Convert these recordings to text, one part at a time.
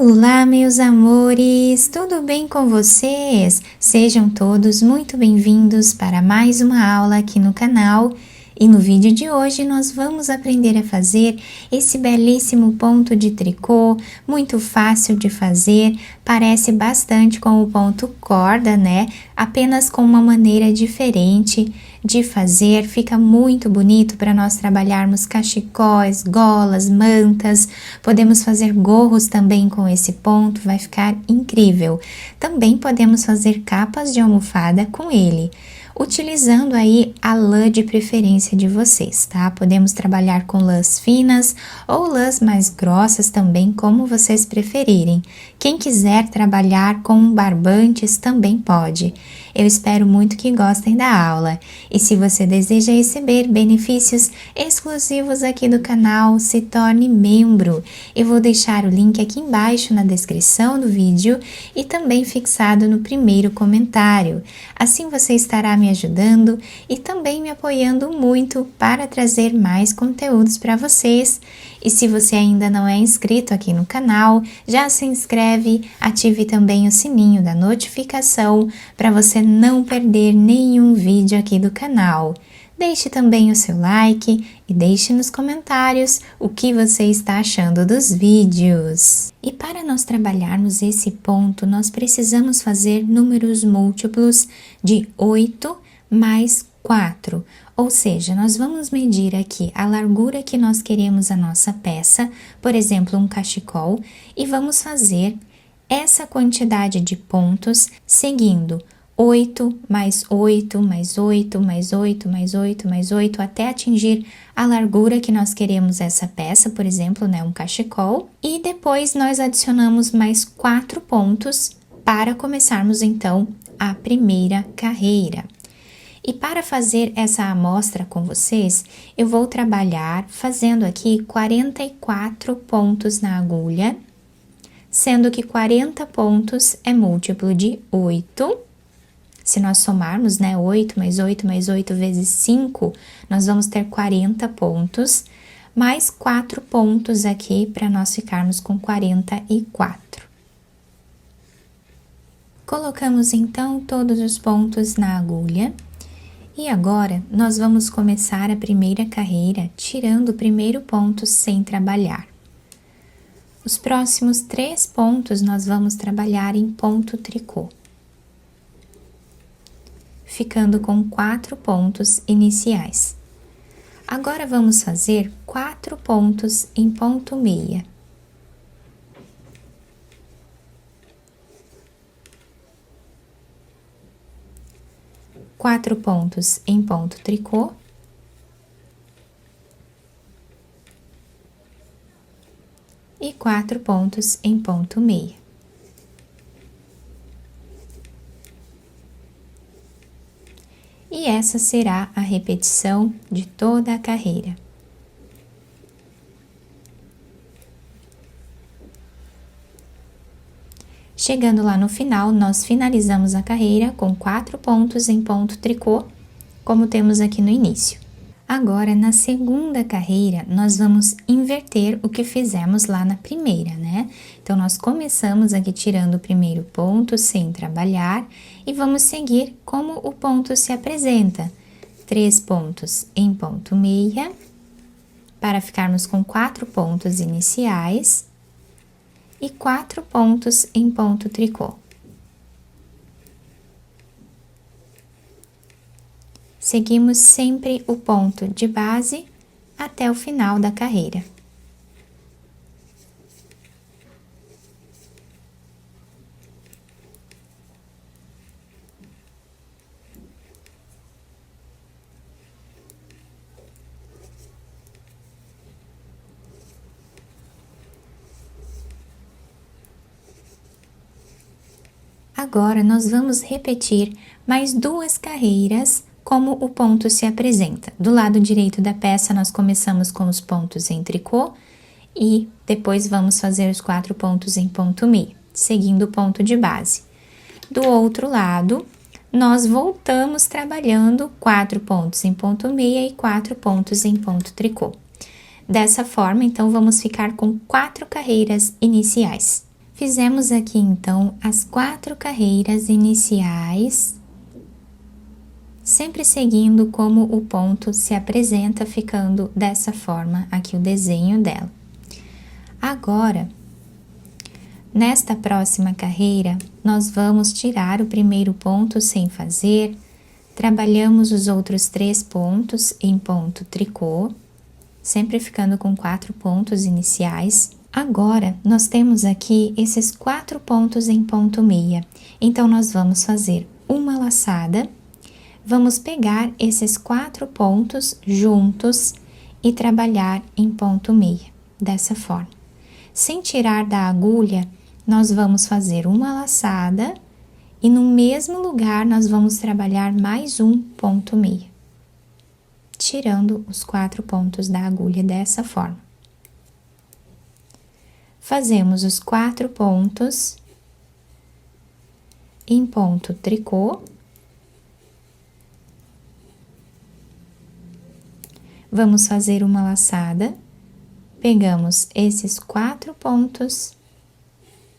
Olá, meus amores! Tudo bem com vocês? Sejam todos muito bem-vindos para mais uma aula aqui no canal. E no vídeo de hoje nós vamos aprender a fazer esse belíssimo ponto de tricô, muito fácil de fazer, parece bastante com o ponto corda, né? Apenas com uma maneira diferente de fazer, fica muito bonito para nós trabalharmos cachecóis, golas, mantas, podemos fazer gorros também com esse ponto, vai ficar incrível. Também podemos fazer capas de almofada com ele, utilizando aí a lã de preferência de vocês, tá? Podemos trabalhar com lãs finas ou lãs mais grossas também, como vocês preferirem. Quem quiser trabalhar com barbantes também pode. Eu espero muito que gostem da aula. E se você deseja receber benefícios exclusivos aqui do canal, se torne membro. Eu vou deixar o link aqui embaixo na descrição do vídeo e também fixado no primeiro comentário. Assim você estará me ajudando e também me apoiando muito para trazer mais conteúdos para vocês. E se você ainda não é inscrito aqui no canal, já se inscreve, ative também o sininho da notificação para você não perder nenhum vídeo aqui do canal. Deixe também o seu like e deixe nos comentários o que você está achando dos vídeos. E para nós trabalharmos esse ponto, nós precisamos fazer números múltiplos de 8 mais 4. Ou seja, nós vamos medir aqui a largura que nós queremos a nossa peça, por exemplo, um cachecol, e vamos fazer essa quantidade de pontos seguindo 8 mais 8 mais 8 mais 8 mais 8 mais 8 até atingir a largura que nós queremos essa peça, por exemplo, né, um cachecol. E depois nós adicionamos mais 4 pontos para começarmos então a primeira carreira. E para fazer essa amostra com vocês, eu vou trabalhar fazendo aqui 44 pontos na agulha, sendo que 40 pontos é múltiplo de 8. Se nós somarmos, né, 8 mais 8 mais 8 vezes 5, nós vamos ter 40 pontos, mais 4 pontos aqui para nós ficarmos com 44. Colocamos então todos os pontos na agulha. E agora, nós vamos começar a primeira carreira tirando o primeiro ponto sem trabalhar. Os próximos 3 pontos nós vamos trabalhar em ponto tricô, ficando com 4 pontos iniciais. Agora vamos fazer 4 pontos em ponto meia. Quatro pontos em ponto tricô, e 4 pontos em ponto meia. E essa será a repetição de toda a carreira. Chegando lá no final, nós finalizamos a carreira com 4 pontos em ponto tricô, como temos aqui no início. Agora, na segunda carreira, nós vamos inverter o que fizemos lá na primeira, né? Então, nós começamos aqui tirando o primeiro ponto sem trabalhar e vamos seguir como o ponto se apresenta. 3 pontos em ponto meia, para ficarmos com 4 pontos iniciais, e 4 pontos em ponto tricô. Seguimos sempre o ponto de base até o final da carreira. Agora, nós vamos repetir mais 2 carreiras como o ponto se apresenta. Do lado direito da peça, nós começamos com os pontos em tricô e depois vamos fazer os 4 pontos em ponto meia, seguindo o ponto de base. Do outro lado, nós voltamos trabalhando 4 pontos em ponto meia e 4 pontos em ponto tricô. Dessa forma, então, vamos ficar com 4 carreiras iniciais. Fizemos aqui então as 4 carreiras iniciais, sempre seguindo como o ponto se apresenta, ficando dessa forma aqui o desenho dela. Agora, nesta próxima carreira, nós vamos tirar o primeiro ponto sem fazer, trabalhamos os outros 3 pontos em ponto tricô, sempre ficando com 4 pontos iniciais. Agora, nós temos aqui esses 4 pontos em ponto meia, então nós vamos fazer uma laçada, vamos pegar esses 4 pontos juntos e trabalhar em ponto meia, dessa forma. Sem tirar da agulha, nós vamos fazer uma laçada e no mesmo lugar nós vamos trabalhar mais um ponto meia, tirando os 4 pontos da agulha dessa forma. Fazemos os 4 pontos em ponto tricô. Vamos fazer uma laçada, pegamos esses 4 pontos,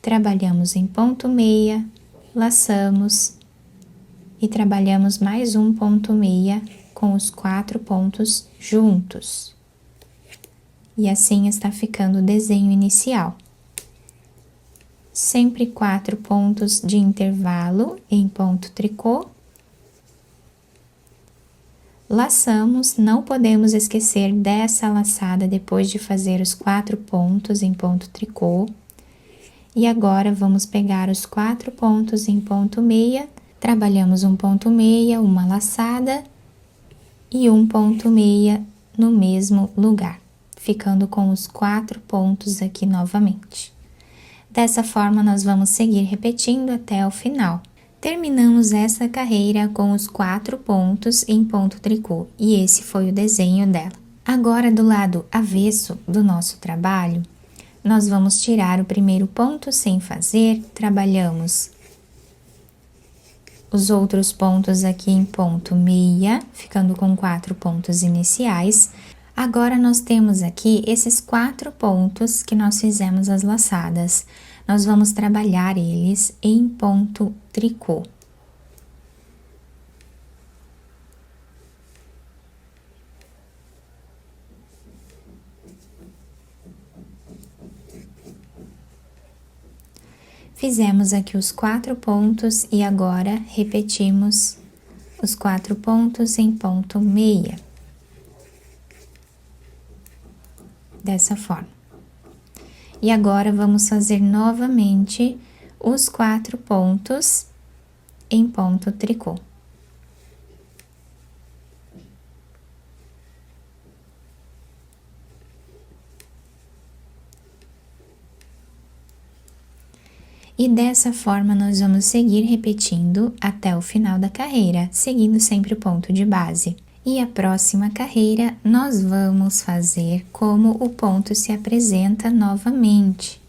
trabalhamos em ponto meia, laçamos e trabalhamos mais um ponto meia com os 4 pontos juntos. E assim está ficando o desenho inicial. Sempre 4 pontos de intervalo em ponto tricô. Laçamos, não podemos esquecer dessa laçada depois de fazer os 4 pontos em ponto tricô. E agora, vamos pegar os 4 pontos em ponto meia, trabalhamos um ponto meia, uma laçada e um ponto meia no mesmo lugar, ficando com os 4 pontos aqui novamente. Dessa forma, nós vamos seguir repetindo até o final. Terminamos essa carreira com os 4 pontos em ponto tricô, e esse foi o desenho dela. Agora, do lado avesso do nosso trabalho, nós vamos tirar o primeiro ponto sem fazer, trabalhamos os outros pontos aqui em ponto meia, ficando com 4 pontos iniciais. Agora, nós temos aqui esses 4 pontos que nós fizemos as laçadas. Nós vamos trabalhar eles em ponto tricô. Fizemos aqui os 4 pontos e agora repetimos os 4 pontos em ponto meia. Dessa forma. E agora, vamos fazer novamente os 4 pontos em ponto tricô. E dessa forma, nós vamos seguir repetindo até o final da carreira, seguindo sempre o ponto de base. E a próxima carreira, nós vamos fazer como o ponto se apresenta novamente.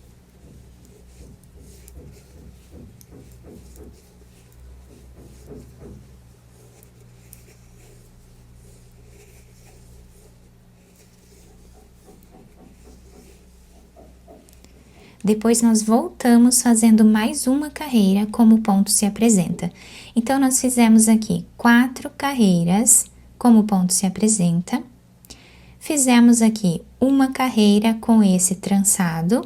Depois, nós voltamos fazendo mais uma carreira como o ponto se apresenta. Então, nós fizemos aqui 4 carreiras como o ponto se apresenta. Fizemos aqui uma carreira com esse trançado.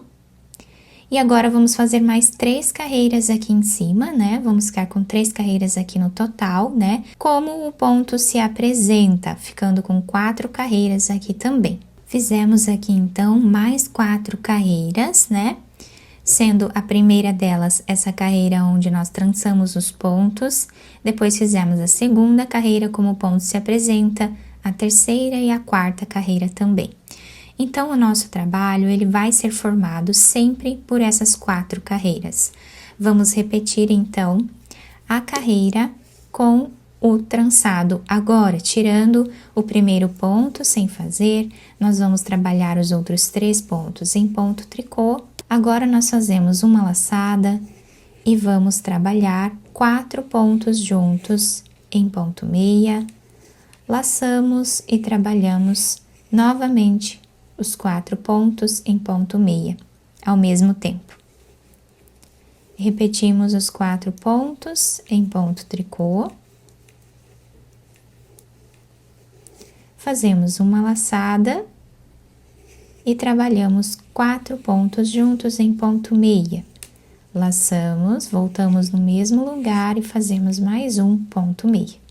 E agora, vamos fazer mais 3 carreiras aqui em cima, né? Vamos ficar com 3 carreiras aqui no total, né? Como o ponto se apresenta, ficando com 4 carreiras aqui também. Fizemos aqui, então, mais 4 carreiras, né? Sendo a primeira delas essa carreira onde nós trançamos os pontos, depois fizemos a segunda carreira como o ponto se apresenta, a terceira e a quarta carreira também. Então, o nosso trabalho, ele vai ser formado sempre por essas 4 carreiras. Vamos repetir, então, a carreira com o trançado. Agora, tirando o primeiro ponto sem fazer, nós vamos trabalhar os outros 3 pontos em ponto tricô. Agora, nós fazemos uma laçada e vamos trabalhar 4 pontos juntos em ponto meia, laçamos e trabalhamos novamente os 4 pontos em ponto meia, ao mesmo tempo. Repetimos os 4 pontos em ponto tricô. Fazemos uma laçada e trabalhamos 4 pontos juntos em ponto meia. Laçamos, voltamos no mesmo lugar e fazemos mais um ponto meia.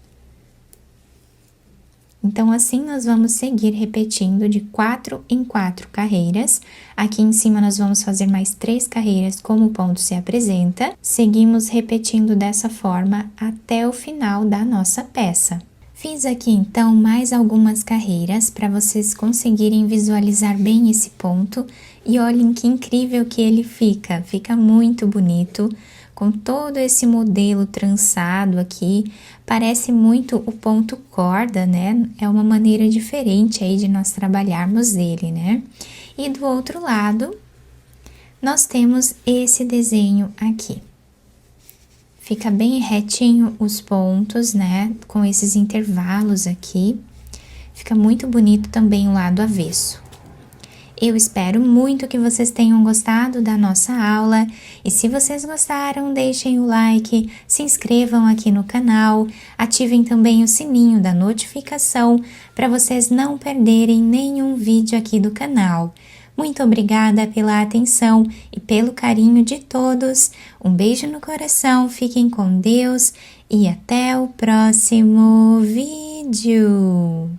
Então, assim, nós vamos seguir repetindo de 4 em 4 carreiras. Aqui em cima, nós vamos fazer mais 3 carreiras como o ponto se apresenta. Seguimos repetindo dessa forma até o final da nossa peça. Fiz aqui, então, mais algumas carreiras para vocês conseguirem visualizar bem esse ponto. E olhem que incrível que ele fica. Fica muito bonito. Com todo esse modelo trançado aqui, parece muito o ponto corda, né? É uma maneira diferente aí de nós trabalharmos ele, né? E do outro lado, nós temos esse desenho aqui. Fica bem retinho os pontos, né? Com esses intervalos aqui. Fica muito bonito também o lado avesso. Eu espero muito que vocês tenham gostado da nossa aula e se vocês gostaram, deixem o like, se inscrevam aqui no canal, ativem também o sininho da notificação para vocês não perderem nenhum vídeo aqui do canal. Muito obrigada pela atenção e pelo carinho de todos. Um beijo no coração, fiquem com Deus e até o próximo vídeo.